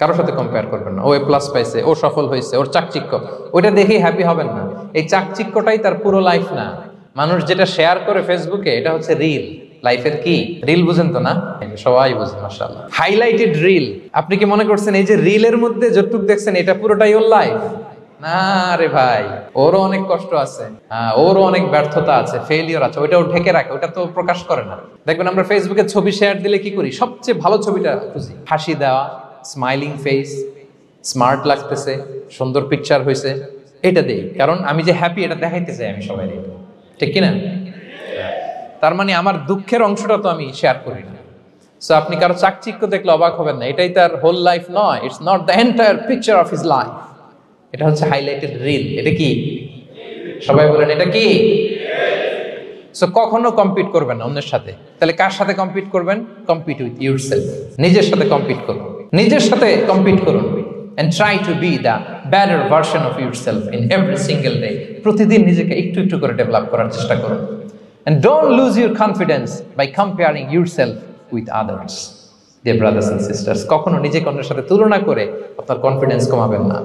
কারোর সাথে কম্পেয়ার করবেন না। ও এ প্লাস পাইছে, ও সফল হয়েছে, ওর চাকচিক্য, ওইটা দেখেই হ্যাপি হবেন না। এই চাকচিক্যটাই তার পুরো লাইফ না। মানুষ যেটা শেয়ার করে ফেসবুকে, এটা হচ্ছে রিল। লাইফের কি রিল বুঝেন তো না? সবাই বুঝেন মাশাআল্লাহ। Highlighted reel. আপনি কি মনে করছেন এই যে রিলের মধ্যে যতটুকু দেখছেন এটা পুরোটাই ওর লাইফ? না রে ভাই, ওরও অনেক কষ্ট আছে, ওরও অনেক ব্যর্থতা আছে, ফেলিওর আছে, ওইটাও ঢেকে রাখে, ওটা তো প্রকাশ করে না। দেখবেন আমরা ফেসবুকে ছবি শেয়ার দিলে কি করি? সবচেয়ে ভালো ছবিটা খুঁজি, হাসি দেওয়া, স্মাইলিং ফেস, স্মার্ট লাগতেছে, সুন্দর পিকচার হয়েছে, এটা দেই। কারণ আমি যে হ্যাপি এটা দেখাইতে চাই আমি সবাই, ঠিক কিনা? তার মানে আমার দুঃখের অংশটা তো আমি শেয়ার করি না। সো আপনি কারো চাকচিক্য দেখলে অবাক হবেন না, এটাই তার হোল লাইফ নয়। It's not the entire picture of his life. এটা হচ্ছে হাইলাইটেড রিল। এটা কি? সবাই বলেন এটা কি? সো কখনো কম্পিট করবেন না অন্যের সাথে। তাহলে কার সাথে কম্পিট করবেন? Compete with yourself. নিজের সাথে কম্পিট করুন, নিজের সাথে কম্পিট করুন। and try to be the better version of yourself in every single day. প্রতিদিন নিজেকে একটু একটু করে ডেভেলপ করার চেষ্টা করুন। and don't lose your confidence by comparing yourself with others. Dear brothers and sisters, কখনো নিজেকে অন্যের সাথে তুলনা করে আপনার কনফিডেন্স কমাবেন না।